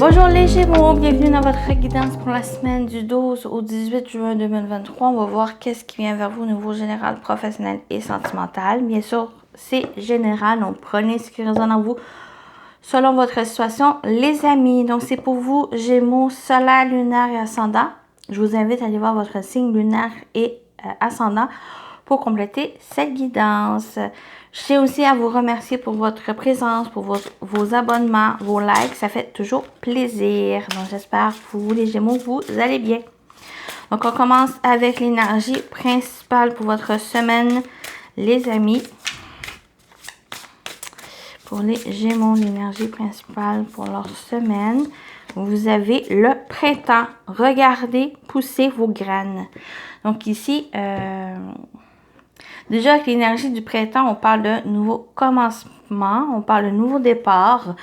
Bonjour les Gémeaux, bienvenue dans votre guidance pour la semaine du 12 au 18 juin 2023. On va voir qu'est-ce qui vient vers vous au niveau général, professionnel et sentimental. Bien sûr, c'est général, donc prenez ce qui résonne en vous selon votre situation. Les amis, donc c'est pour vous Gémeaux, solaire, lunaire et ascendant. Je vous invite à aller voir votre signe lunaire et ascendant pour compléter cette guidance. Je tiens aussi à vous remercier pour votre présence, pour vos abonnements, vos likes. Ça fait toujours plaisir. Donc, j'espère que vous, les Gémeaux, vous allez bien. Donc, on commence avec l'énergie principale pour votre semaine, les amis. Pour les Gémeaux, l'énergie principale pour leur semaine. Vous avez le printemps. Regardez pousser vos graines. Donc, ici... déjà, avec l'énergie du printemps, on parle de nouveau commencement, on parle de nouveau départ,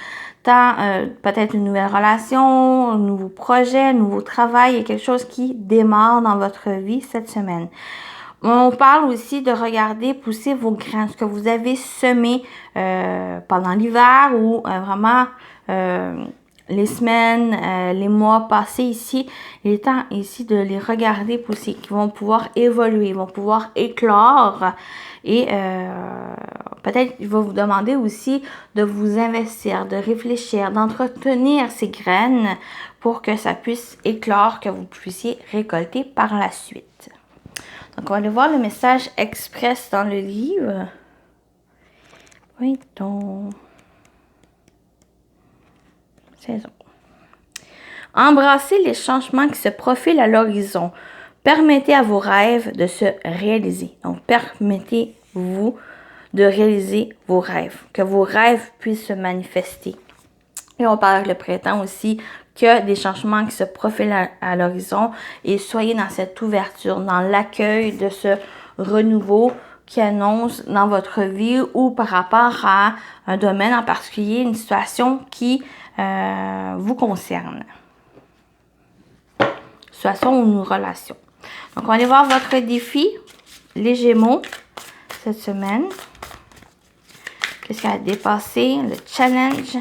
tant peut-être une nouvelle relation, un nouveau projet, un nouveau travail, il y a quelque chose qui démarre dans votre vie cette semaine. On parle aussi de regarder pousser vos graines, ce que vous avez semé pendant l'hiver ou vraiment les semaines, les mois passés ici. Il est temps ici de les regarder pousser, qui vont pouvoir évoluer, vont pouvoir éclore. Et peut-être il va vous demander aussi de vous investir, de réfléchir, d'entretenir ces graines pour que ça puisse éclore, que vous puissiez récolter par la suite. Donc, on va aller voir le message express dans le livre. Oui, donc... saison. Embrassez les changements qui se profilent à l'horizon. Permettez à vos rêves de se réaliser. Donc, permettez-vous de réaliser vos rêves. Que vos rêves puissent se manifester. Et on parle avec le printemps aussi que des changements qui se profilent à l'horizon. Et soyez dans cette ouverture, dans l'accueil de ce renouveau qui annonce dans votre vie ou par rapport à un domaine en particulier, une situation qui vous concerne. Situation ou une relation. Donc, on va aller voir votre défi, les Gémeaux, cette semaine. Qu'est-ce qui a dépassé le challenge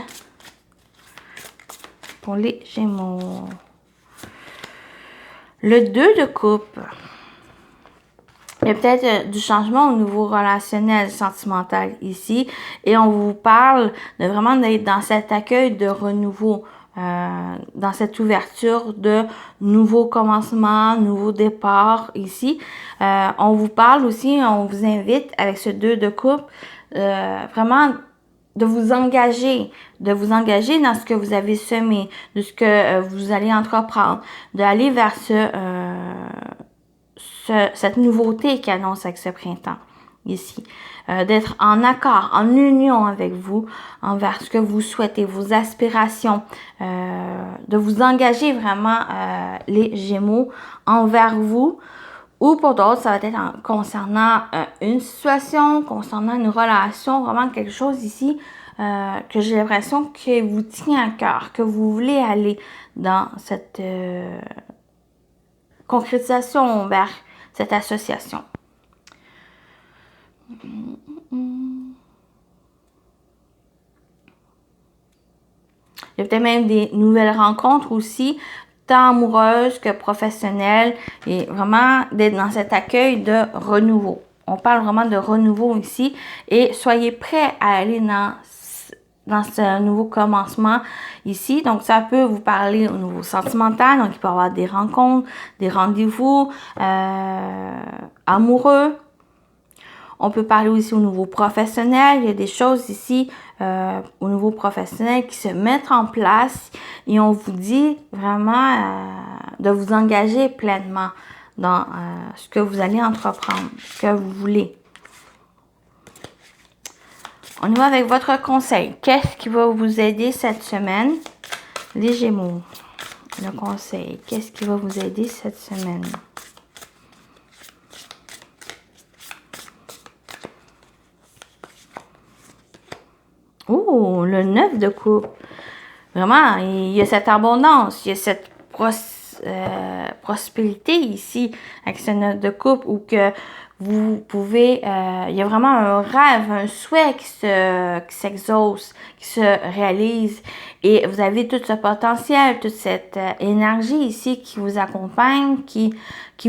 pour les Gémeaux? Le 2 de coupe. Il y a peut-être du changement au niveau relationnel, sentimental ici. Et on vous parle de vraiment d'être dans cet accueil de renouveau, dans cette ouverture de nouveaux commencements, nouveaux départs ici. On vous parle aussi, on vous invite avec ce 2 de coupe, vraiment de vous engager dans ce que vous avez semé, de ce que vous allez entreprendre, d'aller vers cette nouveauté qui annonce avec ce printemps ici. D'être en accord, en union avec vous, envers ce que vous souhaitez, vos aspirations, de vous engager vraiment, les Gémeaux, envers vous. Ou pour d'autres, ça va être concernant une situation, concernant une relation, vraiment quelque chose ici que j'ai l'impression que vous tient à cœur, que vous voulez aller dans cette concrétisation vers cette association. Il y a peut-être même des nouvelles rencontres aussi, tant amoureuses que professionnelles, et vraiment d'être dans cet accueil de renouveau. On parle vraiment de renouveau ici, et soyez prêts à aller dans ce nouveau commencement ici. Donc, ça peut vous parler au niveau sentimental. Donc, il peut y avoir des rencontres, des rendez-vous amoureux. On peut parler aussi au niveau professionnel. Il y a des choses ici au niveau professionnel qui se mettent en place et on vous dit vraiment de vous engager pleinement dans ce que vous allez entreprendre, ce que vous voulez. On y va avec votre conseil. Qu'est-ce qui va vous aider cette semaine? Les Gémeaux. Le conseil. Qu'est-ce qui va vous aider cette semaine? Oh, le 9 de coupe. Vraiment, il y a cette abondance, il y a cette prospérité ici avec ce 9 de coupe où que Vous pouvez, il y a vraiment un rêve, un souhait qui s'exauce, qui se réalise. Et vous avez tout ce potentiel, toute cette énergie ici qui vous accompagne, qui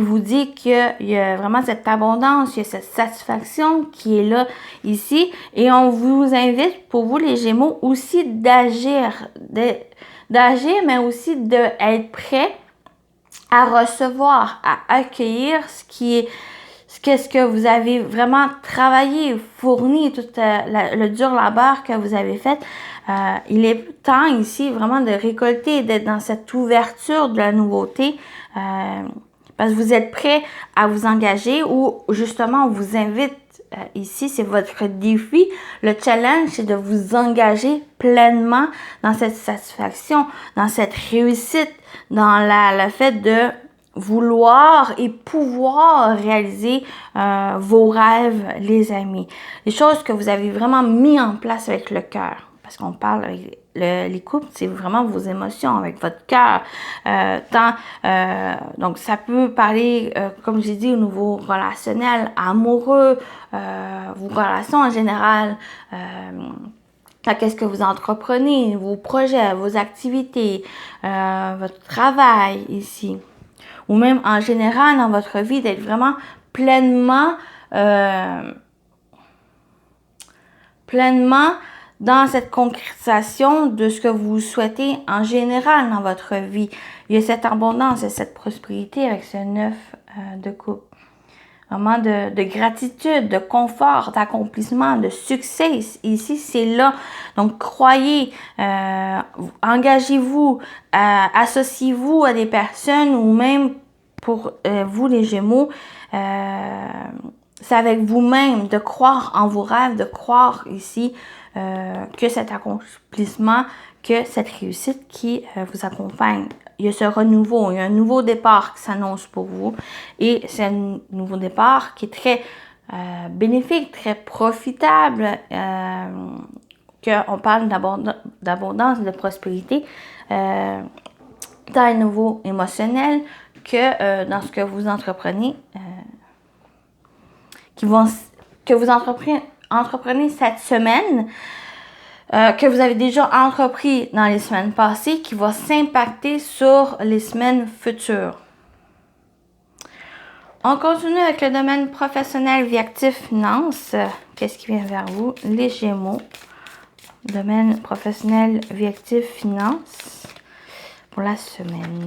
vous dit qu'il y a vraiment cette abondance, il y a cette satisfaction qui est là ici. Et on vous invite, pour vous les Gémeaux, aussi d'agir, mais aussi d'être prêt à recevoir, à accueillir ce que vous avez vraiment travaillé, fourni, tout le dur labeur que vous avez fait. Il est temps ici vraiment de récolter, d'être dans cette ouverture de la nouveauté, parce que vous êtes prêt à vous engager, ou justement on vous invite ici, c'est votre défi. Le challenge, c'est de vous engager pleinement dans cette satisfaction, dans cette réussite, dans le fait de vouloir et pouvoir réaliser vos rêves, les amis. Les choses que vous avez vraiment mis en place avec le cœur. Parce qu'on parle avec les couples, c'est vraiment vos émotions avec votre cœur. Donc, ça peut parler, comme j'ai dit, au niveau relationnel, amoureux, vos relations en général. Qu'est-ce que vous entreprenez, vos projets, vos activités, votre travail ici. Ou même en général dans votre vie, d'être vraiment pleinement dans cette concrétisation de ce que vous souhaitez en général dans votre vie. Il y a cette abondance et cette prospérité avec ce 9 de coupe. Vraiment de gratitude, de confort, d'accomplissement, de succès. Ici, c'est là. Donc, croyez, engagez-vous, associez-vous à des personnes, ou même pour vous les Gémeaux, c'est avec vous-même de croire en vos rêves, de croire ici que cet accomplissement, que cette réussite qui vous accompagne. Il y a ce renouveau, il y a un nouveau départ qui s'annonce pour vous. Et c'est un nouveau départ qui est très bénéfique, très profitable, qu'on parle d'abondance, de prospérité, tant au niveau émotionnel que dans ce que vous entreprenez, que vous entreprenez cette semaine, que vous avez déjà entrepris dans les semaines passées, qui va s'impacter sur les semaines futures. On continue avec le domaine professionnel, vie active, finance. Qu'est-ce qui vient vers vous? Les Gémeaux. Domaine professionnel, vie active, finance. Pour la semaine.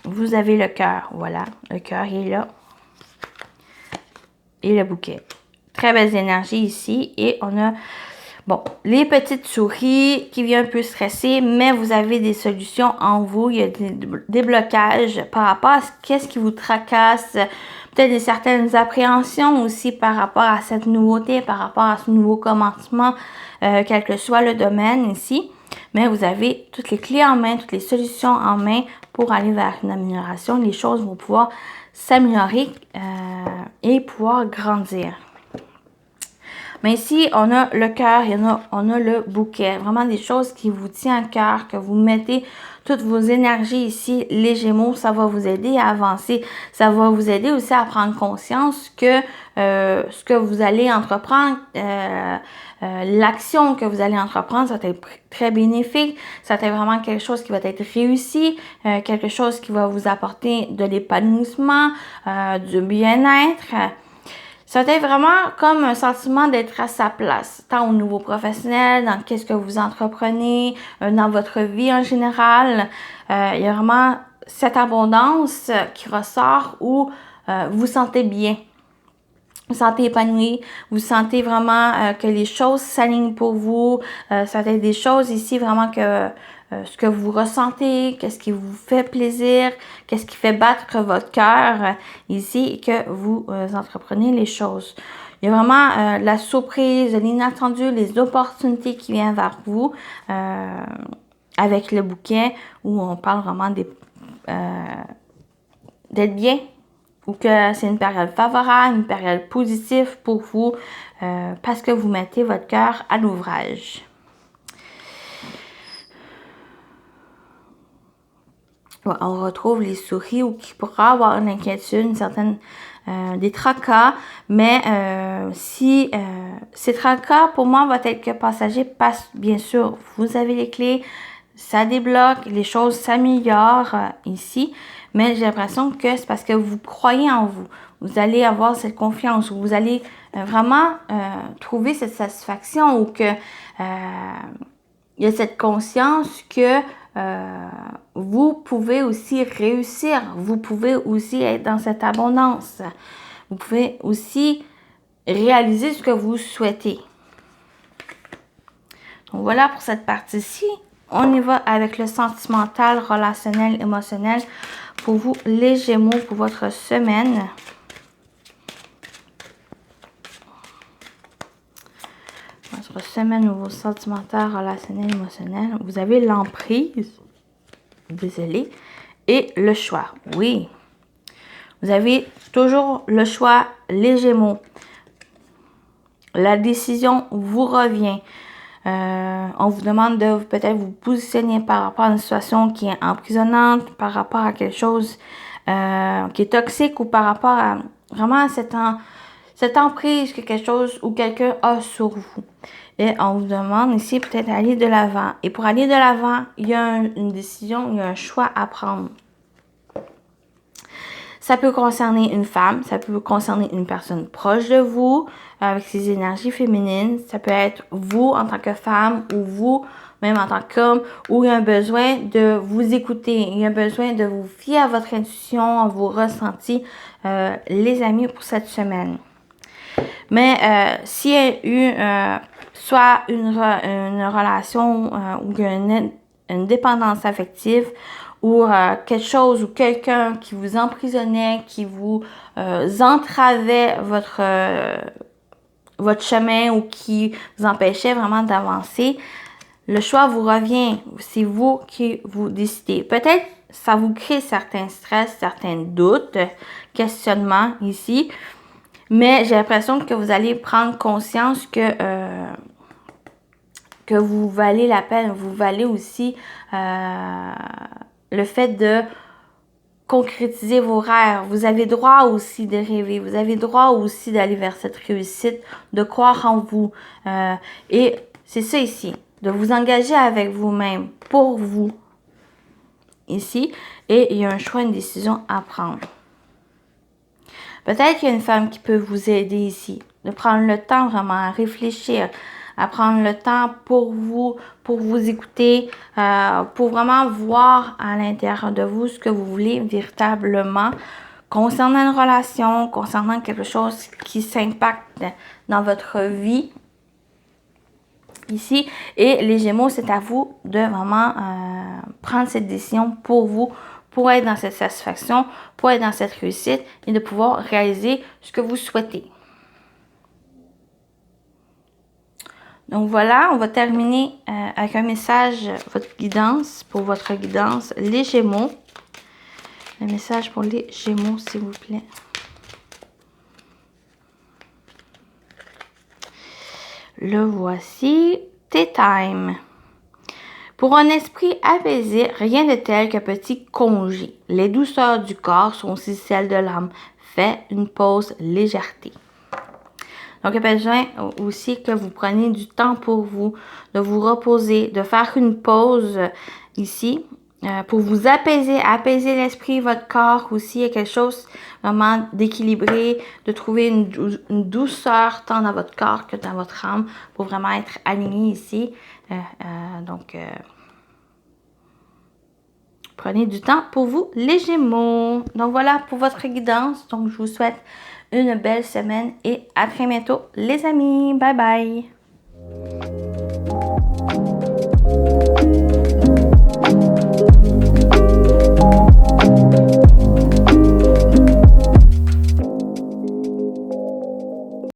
Vous avez le cœur. Voilà, le cœur est là. Et le bouquet. Très belles énergies ici. Et on a, bon, les petites souris qui viennent un peu stresser, mais vous avez des solutions en vous. Il y a des blocages par rapport à qu'est-ce qui vous tracasse. Peut-être certaines appréhensions aussi par rapport à cette nouveauté, par rapport à ce nouveau commencement, quel que soit le domaine ici. Mais vous avez toutes les clés en main, toutes les solutions en main pour aller vers une amélioration. Les choses vont pouvoir s'améliorer et pouvoir grandir. Mais ici, on a le cœur et on a le bouquet. Vraiment des choses qui vous tiennent à cœur, que vous mettez toutes vos énergies ici. Les Gémeaux, ça va vous aider à avancer. Ça va vous aider aussi à prendre conscience que ce que vous allez entreprendre, l'action que vous allez entreprendre, ça va être très bénéfique. Ça va être vraiment quelque chose qui va être réussi, quelque chose qui va vous apporter de l'épanouissement, du bien-être. Ça va être vraiment comme un sentiment d'être à sa place, tant au niveau professionnel, dans qu'est-ce que vous entreprenez, dans votre vie en général. Il y a vraiment cette abondance qui ressort où vous vous sentez bien. Vous sentez épanoui, vous sentez vraiment que les choses s'alignent pour vous. Ça va être des choses ici vraiment que ce que vous ressentez, qu'est-ce qui vous fait plaisir, qu'est-ce qui fait battre votre cœur ici et que vous entreprenez les choses. Il y a vraiment la surprise, l'inattendu, les opportunités qui viennent vers vous avec le bouquet où on parle vraiment d'être bien, ou que c'est une période favorable, une période positive pour vous parce que vous mettez votre cœur à l'ouvrage. On retrouve les souris ou qui pourra avoir une inquiétude, une certaine des tracas, mais si ces tracas, pour moi, vont être que passagers parce, bien sûr, vous avez les clés, ça débloque, les choses s'améliorent ici, mais j'ai l'impression que c'est parce que vous croyez en vous. Vous allez avoir cette confiance, vous allez vraiment trouver cette satisfaction ou que il y a cette conscience que vous pouvez aussi réussir, vous pouvez aussi être dans cette abondance, vous pouvez aussi réaliser ce que vous souhaitez. Donc voilà pour cette partie-ci. On y va avec le sentimental, relationnel, émotionnel pour vous les Gémeaux pour votre semaine. Votre semaine au niveau sentimental, relationnel, émotionnel. Vous avez l'emprise, désolé, et le choix. Oui. Vous avez toujours le choix, les Gémeaux. La décision vous revient. On vous demande de peut-être vous positionner par rapport à une situation qui est emprisonnante, par rapport à quelque chose qui est toxique ou par rapport à vraiment cette emprise que quelque chose ou quelqu'un a sur vous. Et on vous demande ici peut-être d'aller de l'avant. Et pour aller de l'avant, il y a une décision, il y a un choix à prendre. Ça peut concerner une femme, ça peut concerner une personne proche de vous, avec ses énergies féminines. Ça peut être vous en tant que femme ou vous, même en tant qu'homme, où il y a un besoin de vous écouter. Il y a un besoin de vous fier à votre intuition, à vos ressentis, les amis, pour cette semaine. Mais s'il y a eu soit une relation ou une dépendance affective, ou quelque chose ou quelqu'un qui vous emprisonnait, qui vous entravait votre chemin ou qui vous empêchait vraiment d'avancer, le choix vous revient. C'est vous qui vous décidez. Peut-être ça vous crée certains stress, certains doutes, questionnements ici, mais j'ai l'impression que vous allez prendre conscience que vous valez la peine, vous valez aussi le fait de concrétiser vos rêves. Vous avez droit aussi de rêver. Vous avez droit aussi d'aller vers cette réussite, de croire en vous. Et c'est ça ici, de vous engager avec vous-même, pour vous, ici. Et il y a un choix, une décision à prendre. Peut-être qu'il y a une femme qui peut vous aider ici, de prendre le temps vraiment à réfléchir, à prendre le temps pour vous écouter, pour vraiment voir à l'intérieur de vous ce que vous voulez véritablement concernant une relation, concernant quelque chose qui s'impacte dans votre vie ici. Et les Gémeaux, c'est à vous de vraiment prendre cette décision pour vous, pour être dans cette satisfaction, pour être dans cette réussite et de pouvoir réaliser ce que vous souhaitez. Donc voilà, on va terminer avec un message, votre guidance, pour votre guidance, les Gémeaux. Un message pour les Gémeaux, s'il vous plaît. Le voici, Tea Time. Pour un esprit apaisé, rien de tel qu'un petit congé. Les douceurs du corps sont aussi celles de l'âme. Fais une pause légèreté. Donc, il y a besoin aussi que vous preniez du temps pour vous, de vous reposer, de faire une pause ici pour vous apaiser l'esprit, votre corps aussi. Il y a quelque chose vraiment d'équilibré, de trouver une douceur tant dans votre corps que dans votre âme pour vraiment être aligné ici. Prenez du temps pour vous, les Gémeaux. Donc, voilà pour votre guidance. Donc, je vous souhaite une belle semaine et à très bientôt, les amis. Bye bye.